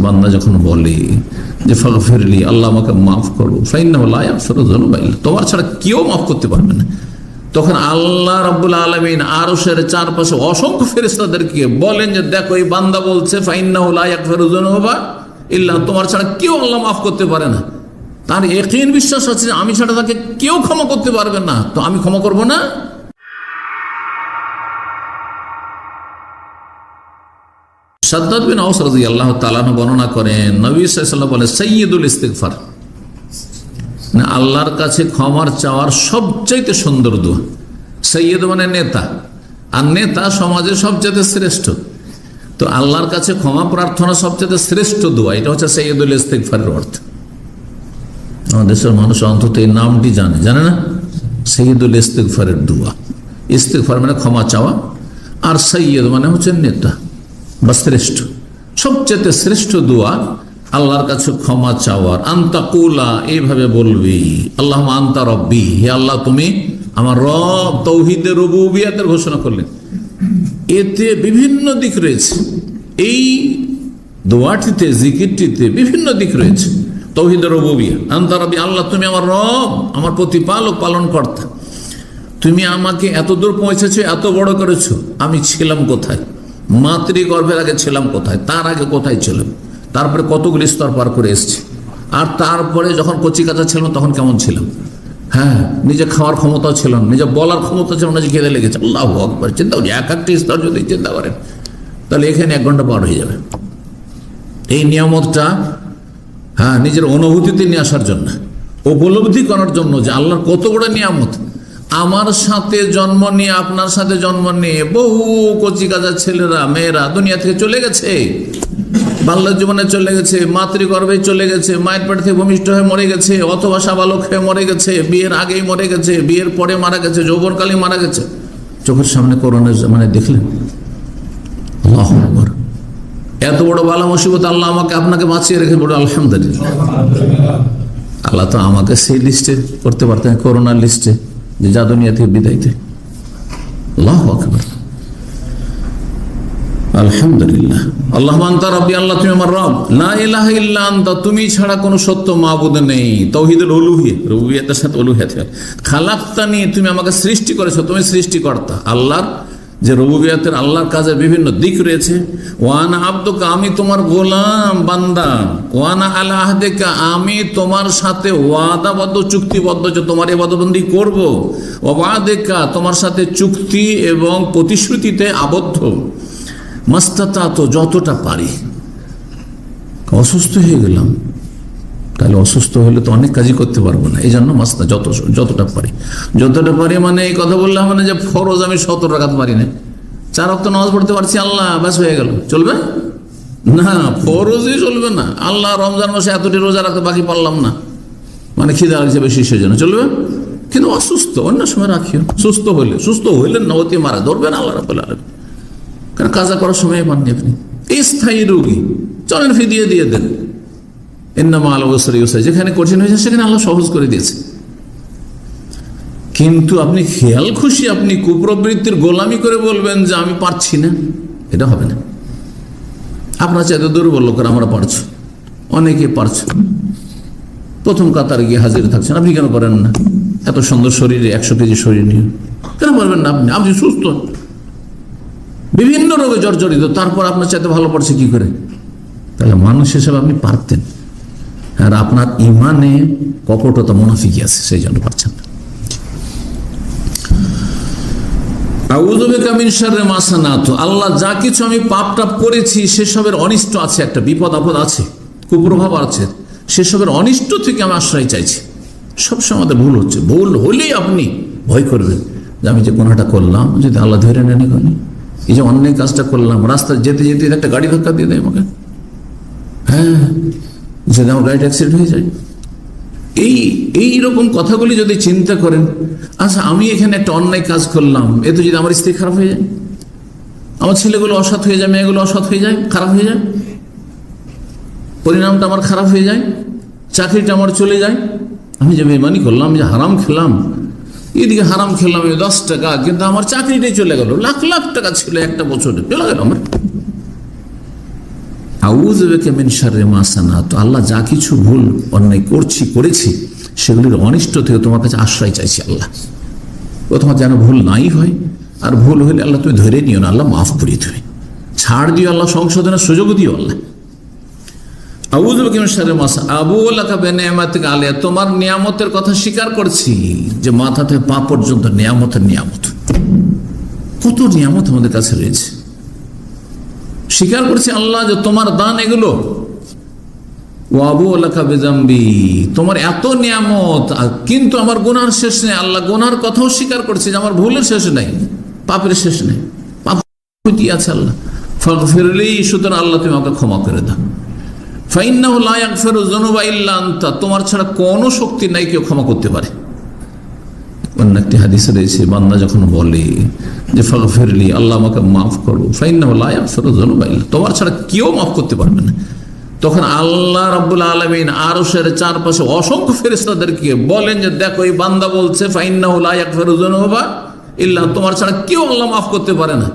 বান্দা যখন বলে যে ফাগফিরলি, আল্লাহ আমাকে মাফ করো, ফাইন্নাহু লা ইয়াগফিরু যুনুবা ইল্লা, তোমার ছাড়া কেউ মাফ করতে পারবে না। তখন আল্লাহ রাব্বুল আলামিন আরশের চারপাশে অসংখ্য ফেরেশতাদেরকে বলেন যে দেখো এই বান্দা বলছে ফাইন্নাহু লা ইয়াগফিরু যুনুবা ইল্লা, তোমার ছাড়া কেউ আল্লাহ মাফ করতে পারে না। তার ইয়াকিন বিশ্বাস আছে যে আমি ছাড়া তাকে কেউ ক্ষমা করতে পারবে না, তো আমি ক্ষমা করব না? শাদ্দাদ বিন আওস রাদিয়াল্লাহু তাআলা বর্ণনা করেন, নবী সাল্লাল্লাহু আলাইহি ওয়াসাল্লাম বলে সাইয়্যিদুল ইস্তিগফার, মানে আল্লাহর কাছে ক্ষমার চাওয়ার সবচাইতে সুন্দর দোয়া। সৈয়দ মানে নেতা, আর নেতা সমাজের সবচেয়ে শ্রেষ্ঠ। তো আল্লাহর কাছে ক্ষমা প্রার্থনা সবচেয়ে শ্রেষ্ঠ দোয়া, এটা হচ্ছে সৈয়দুল ইস্তিগফারের অর্থ। আমাদের দেশের মানুষ অন্তত এই নামটি জানে না, সৈয়দুল ইস্তিগফারের দোয়া। ইস্তিগফার মানে ক্ষমা চাওয়া, আর সৈয়দ মানে হচ্ছে নেতা বা শ্রেষ্ঠ। সবচেয়ে শ্রেষ্ঠ দোয়া আল্লাহর কাছে ক্ষমা চাওয়ার। আন্তা কুলা, এইভাবে বলবি আল্লাহ আন্তা রব্বি, হে আল্লাহ তুমি আমার রব। তাওহীদের রুবুবিয়তের ঘোষণা করলেন। এতে বিভিন্ন দিক রয়েছে, এই দোয়াটিতে জিকিরটিতে বিভিন্ন দিক রয়েছে। তাওহীদের রুবুবিয়ত, আন্তা রব্বি, আল্লাহ তুমি আমার রব, আমার প্রতিপালক, পালন কর্তা। তুমি আমাকে এত দূর পৌঁছেছো, এত বড় করেছো, আমি ছিলাম কোথায়? মাতৃগর্ভের আগে ছিলাম কোথায়? তার আগে কোথায় ছিলাম? তারপরে কতগুলি স্তর পার করে এসছি, আর তারপরে যখন কচি কাঁচা ছিলাম তখন কেমন ছিলাম? হ্যাঁ, নিজে খাওয়ার ক্ষমতা ছিল না, নিজে বলার ক্ষমতা ছিল না, যে খেতে লেগেছে। আল্লাহু আকবার, চিন্তা করি এক একটি স্তর যদি চিন্তা করেন তাহলে এখানে 1 ঘন্টা পার হয়ে যাবে। এই নিয়ামতটা হ্যাঁ নিজের অনুভূতিতে নিয়ে আসার জন্য, উপলব্ধি করার জন্য যে আল্লাহর কত বড় নিয়ামত। আমার সাথে জন্ম নিয়ে, আপনার সাথে জন্ম নিয়ে বহু কচি কাঁচা ছেলেরা মেয়েরা দুনিয়া থেকে চলে গেছে, বাল্য জীবনে চলে গেছে, মাতৃগর্ভে চলে গেছে, মায়ের পেট থেকে ভূমিষ্ঠ হয়ে মরে গেছে, অথবা সাবালক হয়ে মরে গেছে, বিয়ের আগেই মরে গেছে, বিয়ের পরে মারা গেছে, যৌবনকালে মারা গেছে। চোখের সামনে করোনার মানে দেখলেন, আল্লাহু আকবার, এত বড় বালা মুসিবত আল্লাহ আমাকে আপনাকে বাঁচিয়ে রেখে বড় আলহামদুলিল্লাহ। আল্লাহ তো আমাকে সেই লিস্টে করতে পারতেন, করোনার লিস্টে, যে যা দুনিয়া থেকে বিদায়তে। আল্লাহু আকবার, আলহামদুলিল্লাহ। আল্লাহ আনতা রাব্বি, আল্লাহ তুমি আমার রব। লা ইলাহা ইল্লা আনতা, তুমি ছাড়া কোনো সত্য মাবুদ নেই। তাওহীদুল উলুহিয়্যাহ, রুবুবিয়্যাতের সাথে উলুহিয়্যাত। খালাকতানি, তুমি আমাকে সৃষ্টি করেছো, তুমি সৃষ্টিকর্তা। আল্লাহর যে রুবুবিয়্যাতের আল্লাহর কাজের বিভিন্ন দিক রয়েছে। ওয়ানা আবদুকা, আমি তোমার গোলাম বান্দা। ওয়ানা আলা আহদিকা, আমি তোমার সাথে ওয়াদাবদ্ধ, চুক্তিবদ্ধ যে তোমার ইবাদতবন্দি করব। ওয়াদাকা, তোমার সাথে চুক্তি এবং প্রতিশ্রুতিতে আবদ্ধ। মাস্তাতা, তো যতটা পারি। অসুস্থ হয়ে গেলাম, তাহলে অসুস্থ হলে তো অনেক কাজই করতে পারবো না, এই জন্য মাস্তা যতটা পারি। যতটা পারি মানে এই কথা বললাম মানে যে ফরজ আমি 70 রাকাত পারি না, 4 ওয়াক্ত নামাজ পড়তে পারছি, আল্লাহ ব্যাস হয়ে গেল, চলবে না? ফরজই চলবে না। আল্লাহ রমজান মাসে এতটি রোজা রাখতে বাকি পারলাম না, মানে খিদা লাগছে বেশি, সেজন্য চলবে। কিন্তু অসুস্থ অন্য সময় রাখিও, সুস্থ হইলেন না অতি মারা ধরবেন আল্লাহ রাব্বুল আলামিন। কারণ কাজা করার সময় পাননি আপনি। স্থায়ী রোগী, চলেন ফিদিয়ে দিয়ে দেন। ইন্নামা আল উসরি ইউসরা, যেখানে কঠিন হয়েছে সেখানে আল্লাহ সহজ করে দিয়েছে। কিন্তু আপনি খেয়াল খুশি, আপনি কুপ্রবৃত্তির গোলামি করে বলবেন যে আমি পারছি না, এটা হবে না। আপনার চাইতে দুর্বল লোকের আমরা পারছো, অনেকে পারছো, প্রথম কাতারে গিয়ে হাজির থাকছেন, আপনি কেন পারেন না? এত সুন্দর শরীরে, 100 কেজি শরীর নিয়ে কেন পারবেন না? আপনি সুস্থ, বিভিন্ন রোগে জর্জরিত, তারপর আপনার চাইতে ভালো পড়ছে কি করে? তাহলে মানুষ হিসেবে আপনি পারতেন, আর আপনার ইমানে কপটতা, মুনাফিকি আছে, সেই জন্য পারছেন না। আউযু বিকা মিন শাররি মা সানাতু, আল্লাহ যা কিছু আমি পাপ টাপ করেছি সেসবের অনিষ্ট আছে, একটা বিপদ আপদ আছে, কুপ্রভাব আছে, সেসবের অনিষ্ট থেকে আমি আশ্রয় চাইছি। সবসময় আমাদের ভুল হচ্ছে, ভুল হলেই আপনি ভয় করবেন যে আমি যে গুনাহটা করলাম যদি আল্লাহ ধরে নেন, এই যে অন্যায় কাজটা করলাম, রাস্তায় যেতে যেতে একটা গাড়ি ধাক্কা দিয়ে দেয় আমাকে, হ্যাঁ, যদি আমার গাড়িটা অ্যাক্সিডেন্ট হয়ে যায়, এই রকম কথাগুলি যদি চিন্তা করেন, আচ্ছা আমি এখানে একটা অন্যায় কাজ করলাম, এতে যদি আমার স্ত্রী খারাপ হয়ে যায়, আমার ছেলেগুলো অসৎ হয়ে যায়, মেয়েগুলো অসৎ হয়ে যায়, খারাপ হয়ে যায়, পরিণামটা আমার খারাপ হয়ে যায়, চাকরিটা আমার চলে যায়, আমি যে বেঈমানি করলাম, আমি যে হারাম খেলাম, এদিকে হারাম খেলাম 10 টাকা, কিন্তু আমার চাকরিটাই চলে গেল, লাখ লাখ টাকা ছিল একটা বছরে, চলে গেল আমার। আউযু বিকা মিন শাররি মা সানাতু, আল্লাহ যা কিছু ভুল অন্যায় করেছি সেগুলির অনিষ্ট থেকে তোমার কাছে আশ্রয় চাইছি আল্লাহ। তোমার যেন ভুল নাই হয়, আর ভুল হইলে আল্লাহ তুমি ধরে নিও না, আল্লাহ মাফ করিয়ে দেবে, ছাড় দিও আল্লাহ, সংশোধনের সুযোগ দিও আল্লাহ। আউযু বিকা মিন শাররি মা সানাতু আবুউ লাকা বিনিআমাতিকা আলাইয়া, তোমার নিয়ামতের কথা স্বীকার করছি, যে মাথা থেকে পা পর্যন্ত নিয়ামতের নিয়ামত, কত নিয়ামত আমাদের কাছে রয়েছে। স্বীকার করছি আল্লাহ যে তোমার দান এগুলো। ওয়া আবুউ লাকা বিযামবি, তোমার এত নিয়ামত কিন্তু আমার গুনার শেষ নেই। আল্লাহ গুনার কথাও স্বীকার করছে যে আমার ভুলের শেষ নেই, পাপের শেষ নেই, পাপ কি আছে আল্লাহ। ফাগফিরলি, সুতরাং আল্লাহ তুমি আমাকে ক্ষমা করে দাও। ফাইন্নাহু লা ইয়াগফিরু যুনুবা ইল্লা আনতা, তোমার ছাড়া কোনো শক্তি নাই কেউ ক্ষমা করতে পারে। অন্য একটি হাদিসে রয়েছে, বান্দা যখন বলে যে ফাগফিরলি, আল্লাহ আমাকে মাফ করো, ফাইন্নাহু লা ইয়াগফিরু যুনুবা ইল্লা, তোমার ছাড়া কেউ মাফ করতে পারবে না। তখন আল্লাহ রাব্বুল আলামিন আরশের চারপাশে অসংখ্য ফেরেশতাদেরকে বলেন যে দেখো এই বান্দা বলছে ফাইন্নাহু লা ইয়াগফিরু যুনুবা ইল্লা, তোমার ছাড়া কেউ আল্লাহ মাফ করতে পারে না।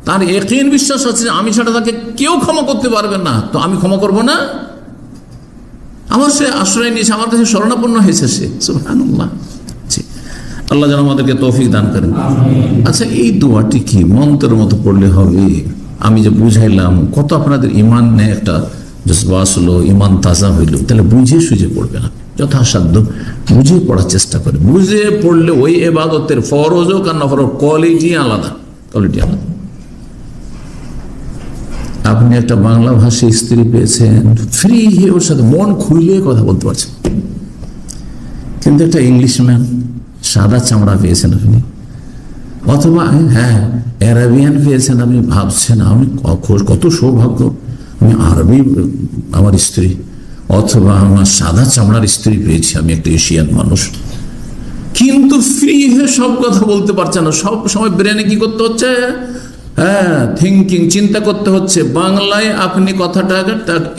তার ইয়াকিন বিশ্বাস আছে যে আমি ছাড়া তাকে কেউ ক্ষমা করতে পারবে না, তো আমি ক্ষমা করব না। আমার সে আশ্রয় নিয়েছে, আমার কাছে শরণাপন্ন হয়েছে সে। সুবহানাল্লাহ। আল্লাহ যেন আমাদেরকে তৌফিক দান করেন। আচ্ছা, এই দোয়াটি কি মন্ত্রের মতো পড়লে হবে? আমি যে বুঝাইলাম, কত আপনাদের ইমান নেই একটা জজবা আসলো, ইমান তাজা হইল, তাহলে বুঝে সুঝে পড়বে না, যথাসাধ্য বুঝে পড়ার চেষ্টা করে। বুঝে পড়লে ওই ইবাদতের ফরজ হোক আর নফল হোক, কোয়ালিটি আলাদা। আপনি একটা বাংলা ভাষী স্ত্রী পেয়েছেন, ফ্রি ওর সাথে মন খুলে কথা বলতে পারছেন, কিন্তু একটা ইংলিশম্যান সাদা চামড়া পেয়েছেন আপনি, অথবা হ্যাঁ অ্যারাবিয়ান পেয়েছেন, আপনি ভাবছেন আমি কত সৌভাগ্য, আমি আরবি আমার স্ত্রী, অথবা আমার সাদা চামড়ার স্ত্রী পেয়েছি, আমি একটা এশিয়ান মানুষ। কিন্তু ফ্রি হয়ে সব কথা বলতে পারছে না, সব সময় ব্রেনে কি করতে হচ্ছে? হ্যাঁ, থিঙ্কিং, চিন্তা করতে হচ্ছে। বাংলায় আপনি কথাটা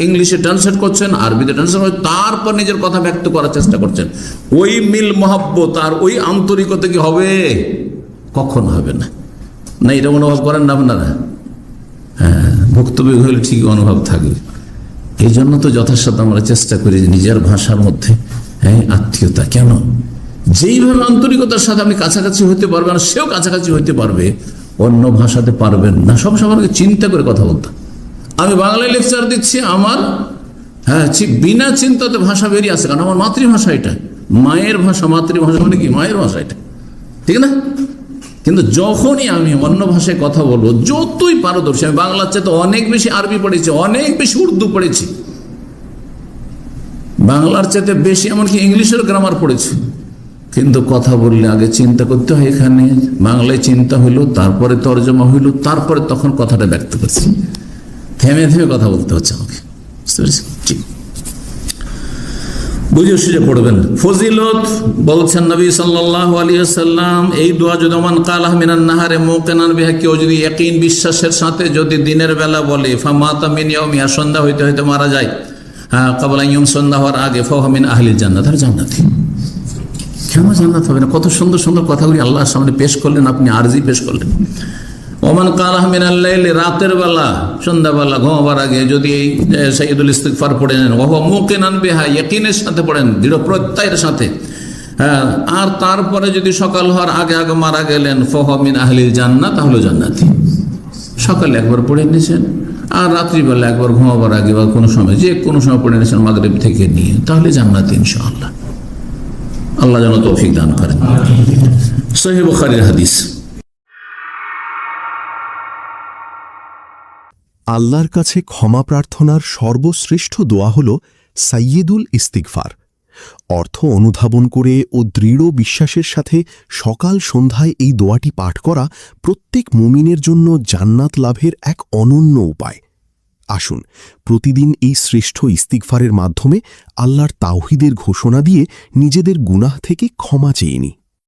ইংলিশে ট্রান্সলেট করছেন, আরবিতে ট্রান্সলেট করছেন, তারপর নিজের কথা ব্যক্ত করার চেষ্টা করছেন। ওই মিল মহব্বত আর ওই আন্তরিকতা কি হবে? কখন হবে না। না, এটা অনুভব করেন না আপনারা? হ্যাঁ, ভুক্তভোগী হলে ঠিকই অনুভব থাকবে। এই জন্য তো যথাসাধ্য আমরা চেষ্টা করি নিজের ভাষার মধ্যে আত্মীয়তা। কেন? যেইভাবে আন্তরিকতার সাথে আপনি কাছাকাছি হইতে পারবেন, সেও কাছাকাছি হইতে পারবে, অন্য ভাষাতে পারবেন না। সব সময় চিন্তা করে কথা বলতাম। আমি বাংলায় লেকচার দিচ্ছি, আমার বিনা চিন্তাতে ভাষা বেরিয়ে আসে, কারণ আমার মাতৃভাষা এটা, মায়ের ভাষা। মাতৃভাষা মানে কি? মায়ের ভাষা এটা, ঠিক না? কিন্তু যখনই আমি অন্য ভাষায় কথা বলবো, যতই পারদর্শী, আমি বাংলার চাইতে অনেক বেশি আরবি পড়েছি, অনেক বেশি উর্দু পড়েছি, বাংলার চাইতে বেশি এমনকি ইংলিশের গ্রামার পড়েছি, কিন্তু কথা বললে আগে চিন্তা করতে হয়। এখানে বাংলায় চিন্তা হইলো, তারপরে তর্জমা হইলো, তারপরে তখন কথাটা ব্যক্ত করছি। থেমে থেমে কথা বলতে হচ্ছে আমাকে, বুঝতে পেরেছি? ঠিক বুঝে সুঝে পড়বেন। ফজিলত বলছেন নবী সাল্লাল্লাহু আলাইহি ওয়াসাল্লাম, এই দোয়া যদি মান কালাহ মিনান নাহারে মুকিনান বিহা, কেউ যদি ইয়াকিন বিশ্বাসের সাথে যদি দিনের বেলা বলে, ফামাতা মিন ইয়াউমিহা, সন্ধ্যা হইতে হইতে মারা যায়, ক্বাবলা ইয়াউম, সন্ধ্যা হওয়ার আগে, ফাহুয়া মিন আহলিল জান্নাত, আর জান্নাতি। কেন জান্নাত হবে না? কত সুন্দর সুন্দর কথাগুলি আল্লাহর সামনে পেশ করলেন, আপনি আরজি পেশ করলেন। ওমান কালাহ মিনাল লাইলি, রাতের বেলা, সন্ধ্যাবেলা ঘুমাবার আগে যদি সাইয়্যিদুল ইস্তিগফার পড়ে নেন, ওয়া হুয়া মুকিনান বিহা, ইয়াকিনের সাথে পড়েন, দৃঢ় প্রত্যয়ের সাথে, আর তারপরে যদি সকাল হওয়ার আগে আগে মারা গেলেন, ফাহুয়া মিন আহলিল জান্নাত, তাহলে জান্নাতি। সকালে একবার পড়ে নিয়েছেন, আর রাত্রিবেলা একবার ঘুমাবার আগে বা কোনো সময়, যে কোনো সময় পড়ে নিয়েছেন মাগরিব থেকে নিয়ে, তাহলে জান্নাতি ইনশাআল্লাহ। আল্লাহ যেন তৌফিক দান করেন। সহিহ বুখারীর হাদিস। আল্লাহর কাছে ক্ষমা প্রার্থনার সর্বশ্রেষ্ঠ দোয়া হল সাইয়্যিদুল ইস্তিগফার। অর্থ অনুধাবন করে ও দৃঢ় বিশ্বাসের সাথে সকাল সন্ধ্যায় এই দোয়াটি পাঠ করা প্রত্যেক মুমিনের জন্য জান্নাত লাভের এক অনন্য উপায়। আসুন প্রতিদিন এই শ্রেষ্ঠ ইস্তিগফারের মাধ্যমে আল্লাহর তাওহীদের ঘোষণা দিয়ে নিজেদের গুনাহ থেকে ক্ষমা চেয়ে নিই।